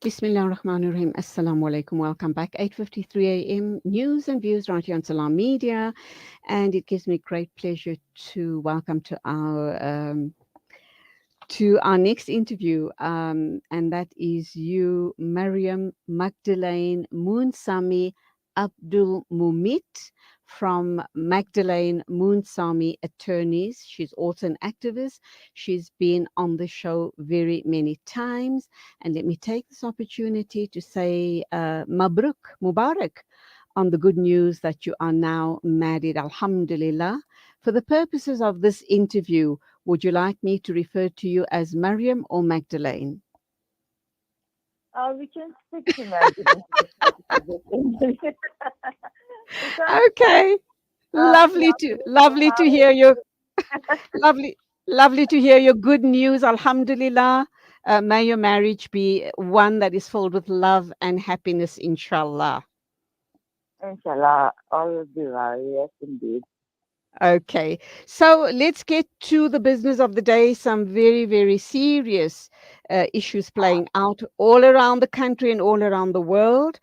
Bismillah ar-Rahman ar-Rahim. Assalamu alaikum. Welcome back. 8:53 a.m. News and views right here on Salam Media, and it gives me great pleasure to welcome to our next interview, and that is you, Mariam Magdalene Moonsami Abdul Mumit from Magdalene Moonsami Attorneys. She's also an activist. She's been on the show very many times. And let me take this opportunity to say Mabruk, Mubarak, on the good news that you are now married, Alhamdulillah. For the purposes of this interview, would you like me to refer to you as Mariam or Magdalene? We can stick to Magdalene for the purpose of this interview. Because, Okay. Lovely to hear your lovely lovely to hear your good news. Alhamdulillah. May your marriage be one that is filled with love and happiness, inshallah. inshallah, all will be well. Yes, indeed. Okay, so let's get to the business of the day. Some very, very serious issues playing out all around the country and all around the world.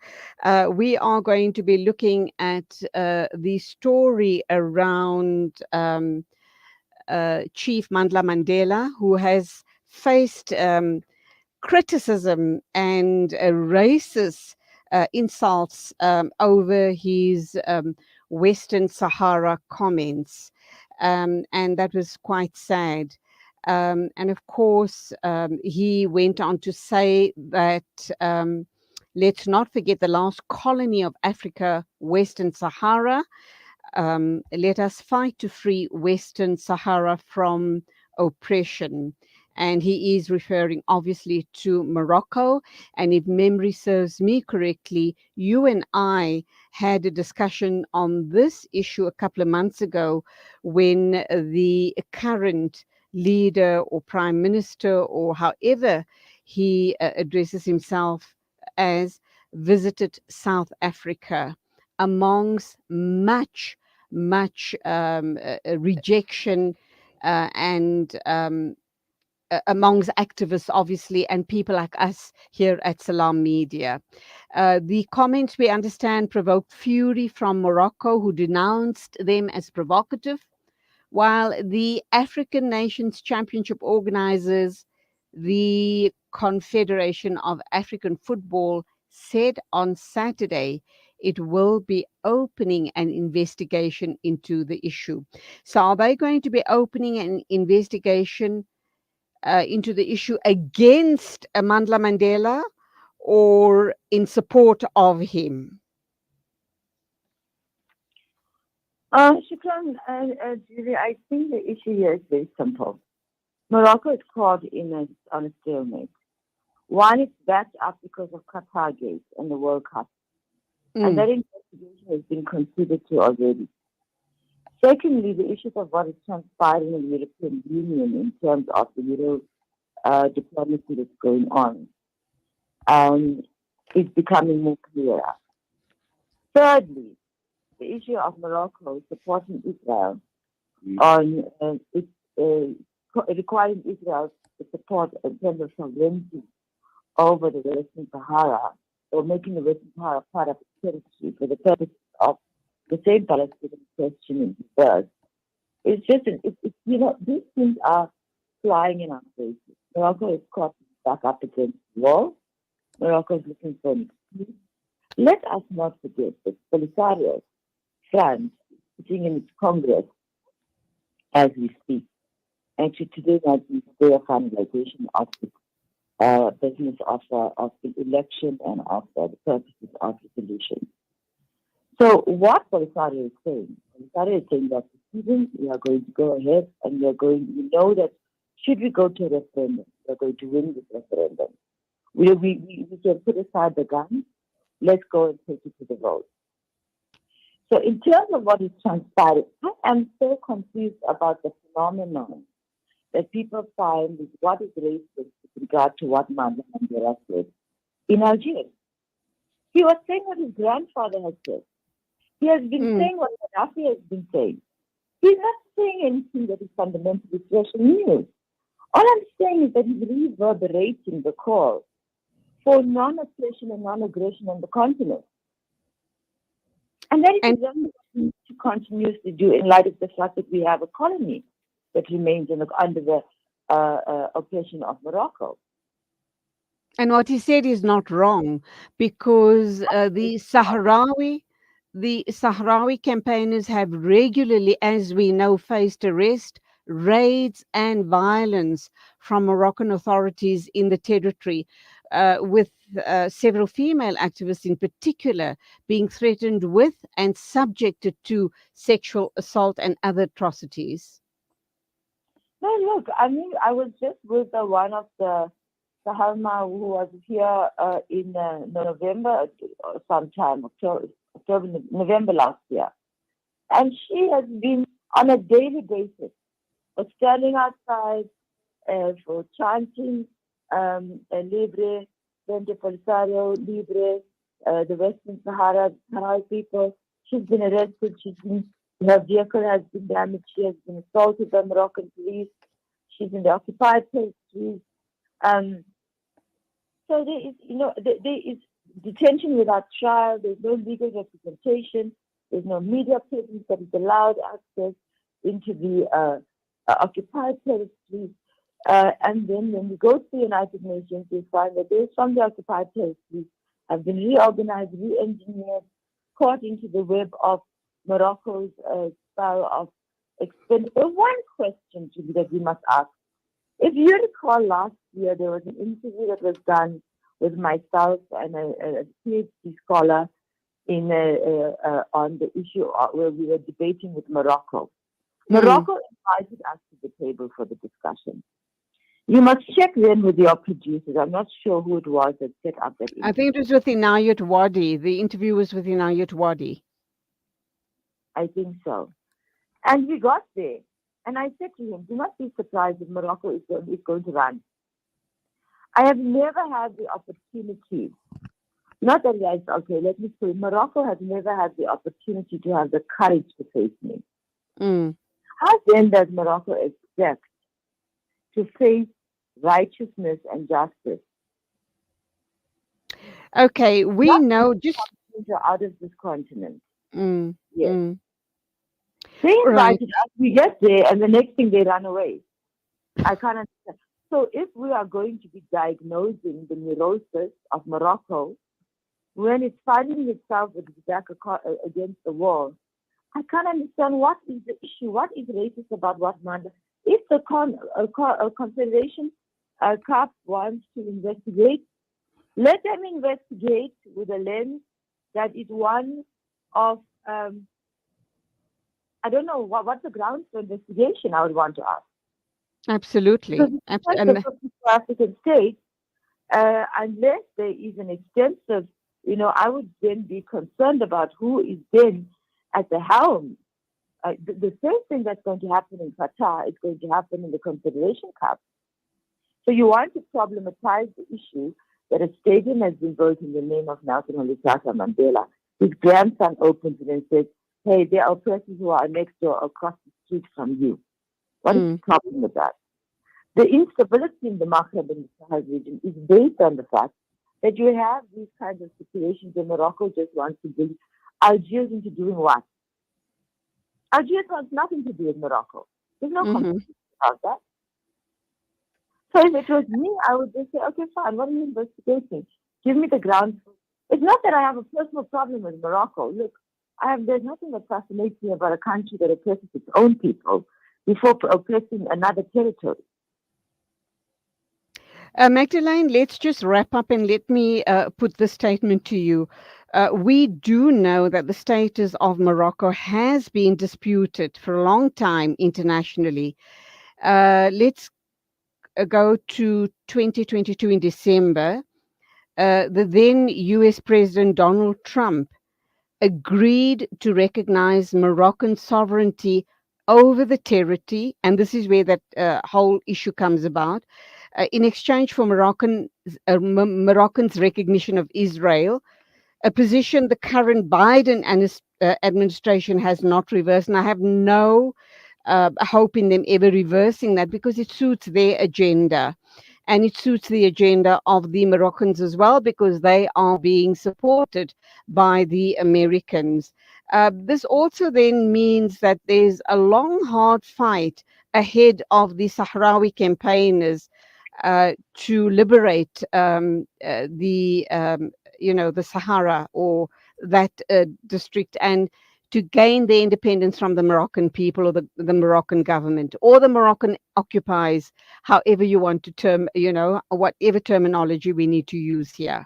We are going to be looking at the story around Chief Mandla Mandela, who has faced criticism and racist insults over his Western Sahara comments. And that was quite sad. And of course, he went on to say that let's not forget the last colony of Africa, Western Sahara. Let us fight to free Western Sahara from oppression. And he is referring obviously to Morocco. And if memory serves me correctly, you and I had a discussion on this issue a couple of months ago when the current leader or prime minister, or however he addresses himself as, visited South Africa amongst much rejection and amongst activists, obviously, and people like us here at Salam Media. The comments, we understand, provoked fury from Morocco, who denounced them as provocative, while the African Nations Championship organizers, the Confederation of African Football, said on Saturday it will be opening an investigation into the issue. So, are they going to be opening an investigation into the issue against Mandla Mandela or in support of him? Shukran, Julie, I think the issue here is very simple. Morocco is caught on a stalemate. One, it's backed up because of Qatar Gate and the World Cup, and Mm, that investigation has been considered to already. Secondly, the issues of what is transpiring in the European Union in terms of the Euro diplomacy that's going on um, is becoming more clearer. Thirdly, the issue of Morocco supporting Israel on requiring Israel to support in terms of sovereignty over the Western Sahara, or making the Western Sahara part of its territory for the purposes of the same Palestinian question in birth. It's just, these things are flying in our faces. Morocco is caught back up against the wall. Morocco is looking for an excuse. Let us not forget that Polisario, France, is sitting in its Congress as we speak. Actually, today might be the day of finalization of the business of the election and of the purposes of resolution. So what Polisario is saying, Polisario is saying that we are going to go ahead and we know that should we go to a referendum, we are going to win this referendum. We can put aside the gun, let's go and take it to the vote. So in terms of what is transpiring, I am so confused about the phenomenon that people find is what is racist with regard to what Mandela Mandela said in Algeria. He was saying what his grandfather had said. He has been mm, saying what Gaddafi has been saying. He's not saying anything that is fundamentally fresh and new. All I'm saying is that he's reverberating the call for non-oppression and non-aggression on the continent. And that is And exactly what we need to continuously do in light of the fact that we have a colony that remains under the oppression of Morocco. And what he said is not wrong, because the Sahrawi campaigners have regularly, as we know, faced arrest, raids, and violence from Moroccan authorities in the territory, with several female activists in particular being threatened with and subjected to sexual assault and other atrocities. No, look, I mean, I was just with one of the Sahalma who was here in November, sometime, October, November last year. And she has been on a daily basis standing outside for chanting Libre, Frente Polisario, Libre, the Western Sahara, Sahara people. She's been arrested. Her vehicle has been damaged. She has been assaulted by Moroccan police. She's in the occupied territories. So there is, there is detention without trial. There's no legal representation. There's no media presence that is allowed access into the occupied territories. And then when we go to the United Nations, we find that those from the occupied territories have been reorganized, re-engineered, caught into the web of Morocco's style of expenditure. One question that we must ask. If you recall last year, there was an interview that was done with myself and a PhD scholar on the issue where we were debating with Morocco. Morocco invited us to the table for the discussion. You must check then with your producers. I'm not sure who it was that set up that interview. I think it was with Inayat Wadi. The interview was with Inayat Wadi. I think so. And we got there. And I said to him, do not be surprised if Morocco is going to run. I have never had the opportunity, not that guys, okay, let me say, Morocco has never had the opportunity to have the courage to face me. How then does Morocco expect to face righteousness and justice? Okay, we know just out of this continent. Yes. They invited us, we get there, and the next thing they run away. I can't understand. So if we are going to be diagnosing the neurosis of Morocco, when it's finding itself with its back against the wall, I can't understand what is the issue. What is racist about what Mandela? If the Confederation CAF wants to investigate, let them investigate with a lens that is one of, I don't know, what's the grounds for investigation, I would want to ask. Absolutely. And African states, unless there is an extensive, I would then be concerned about who is then at the helm. The same thing that's going to happen in Qatar is going to happen in the Confederation Cup. So you want to problematize the issue that a stadium has been built in the name of Nelson Mandela. His grandson opens it and says, hey, there are persons who are next door across the street from you. What is the problem with that? The instability in the Maghreb and the Sahel region is based on the fact that you have these kinds of situations where Morocco just wants to bring Algiers into doing what? Algiers wants nothing to do with Morocco. There's no conversation about that. So if it was me, I would just say, okay, fine, what are you investigating? Give me the grounds. It's not that I have a personal problem with Morocco. Look, there's nothing that fascinates me about a country that oppresses its own people before oppressing another territory. Magdalene, let's just wrap up and let me put this statement to you. We do know that the status of Morocco has been disputed for a long time internationally. Let's go to 2022 in December. The then US President Donald Trump agreed to recognize Moroccan sovereignty over the territory, and this is where that whole issue comes about, in exchange for Moroccan's recognition of Israel, a position the current Biden administration has not reversed, and I have no hope in them ever reversing that because it suits their agenda. and it suits the agenda of the Moroccans as well because they are being supported by the Americans. This also then means that there's a long, hard fight ahead of the Sahrawi campaigners to liberate the Sahara or that district, and to gain their independence from the Moroccan people or the Moroccan government or the Moroccan occupiers, however you want to term, whatever terminology we need to use here.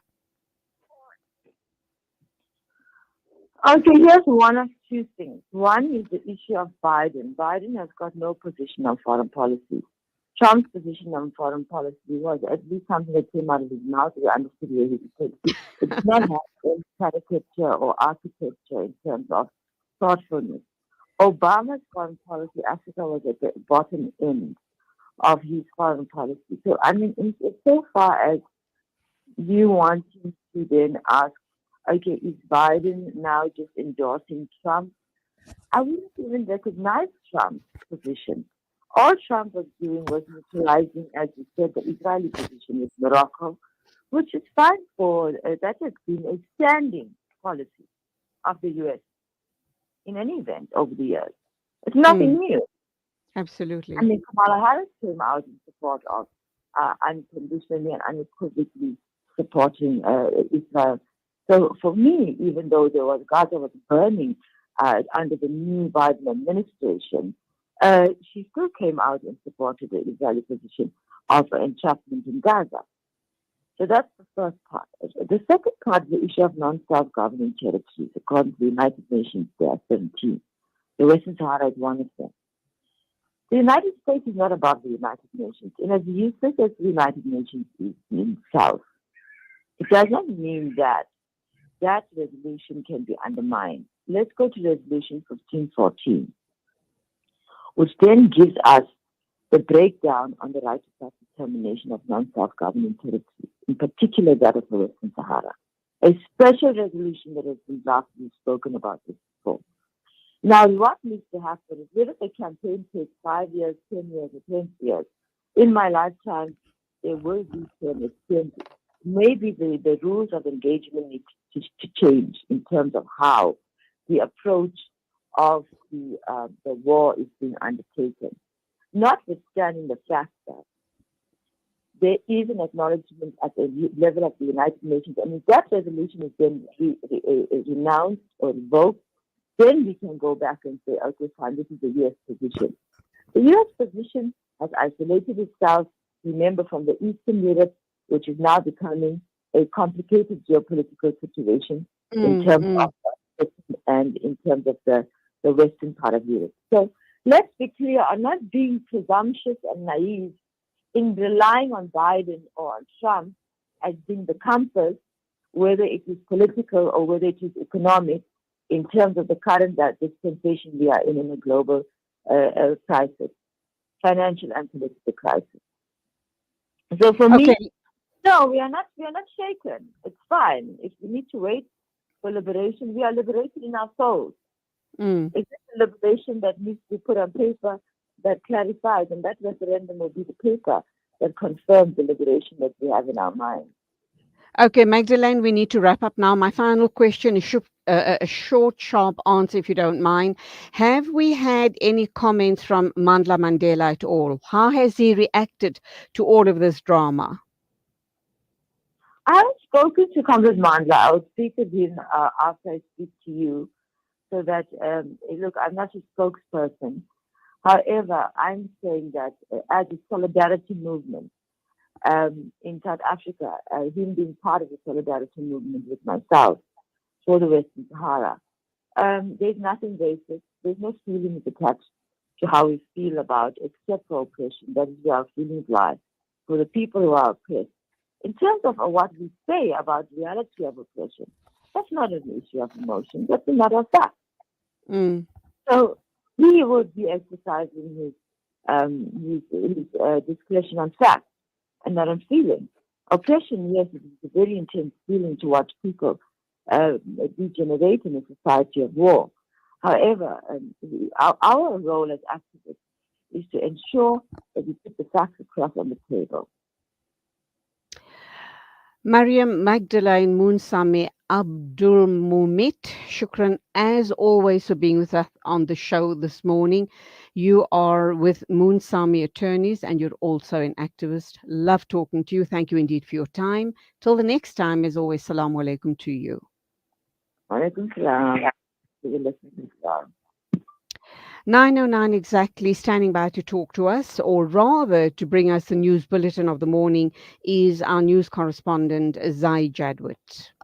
Okay, here's one of two things. One is the issue of Biden. Biden has got no position on foreign policy. Trump's position on foreign policy was at least something that came out of his mouth. We understood where he was. It did not have any caricature or architecture in terms of thoughtfulness. Obama's foreign policy, Africa was at the bottom end of his foreign policy. So, I mean, so far as you wanting to then ask, okay, is Biden now just endorsing Trump? I wouldn't even recognize Trump's position. All Trump was doing was neutralizing, as you said, the Israeli position with Morocco, which is fine for that has been a standing policy of the U.S. in any event over the years. It's nothing new. Absolutely. I mean, Kamala Harris came out in support of unconditionally and unequivocally supporting Israel. So for me, even though Gaza was burning under the new Biden administration, she still came out and supported the Israeli position of entrapment in Gaza. So that's the first part. The second part is the issue of non-self-governing territories. According to the United Nations, there are 17. The Western Sahara is one of them. The United States is not above the United Nations. And as useless as the United Nations is in itself, it does not mean that that resolution can be undermined. Let's go to Resolution 1514, which then gives us the breakdown on the right to self-determination of non-self-governing territories, in particular that of the Western Sahara. A special resolution that has been drafted, we've spoken about this before. Now, what needs to happen is whether the campaign takes 5 years, 10 years, or 20 years, in my lifetime, there will be 10 or 20. Maybe the rules of engagement need to change in terms of how the approach of the war is being undertaken. Notwithstanding the fact that there is an acknowledgement at the level of the United Nations, and if that resolution is then renounced or revoked, then we can go back and say, okay, fine, this is the U.S. position. The U.S. position has isolated itself, remember, from the Eastern Europe, which is now becoming a complicated geopolitical situation in terms of and in terms of the western part of Europe. So let's be clear, I'm not being presumptuous and naive in relying on Biden or on Trump as being the compass, whether it is political or whether it is economic, in terms of the current dispensation we are in a global crisis, financial and political crisis. So for me, no, we are not shaken. It's fine. If we need to wait for liberation, we are liberated in our souls. It's a liberation that needs to be put on paper that clarifies, and that referendum will be the paper that confirms the liberation that we have in our minds. Okay, Magdalene, we need to wrap up now. My final question is a short, sharp answer, if you don't mind. Have we had any comments from Mandla Mandela at all? How has he reacted to all of this drama? I haven't spoken to Comrade Mandla. I will speak to him after I speak to you, so that, look, I'm not a spokesperson. However, I'm saying that as a solidarity movement in South Africa, him being part of the solidarity movement with myself for the Western Sahara, there's nothing racist. There's no feelings attached to how we feel about except for oppression. That is where our feelings lie, for the people who are oppressed. In terms of what we say about the reality of oppression, that's not an issue of emotion. That's a matter of fact. So he would be exercising his discretion on fact and not on feeling. Oppression, yes, it is a very intense feeling to watch people degenerate in a society of war. However, our role as activists is to ensure that we put the facts across on the table. Mariam Magdalene Moonsame Abdul Mumit, shukran as always for being with us on the show this morning. You are with Moonsame Attorneys and you're also an activist. Love talking to you. Thank you indeed for your time. Till the next time, as always, salamu alaikum to you. Walaikum salam. To the listeners as well. 9:09 exactly, standing by to talk to us, or rather to bring us the news bulletin of the morning, is our news correspondent, Zai Jadwit.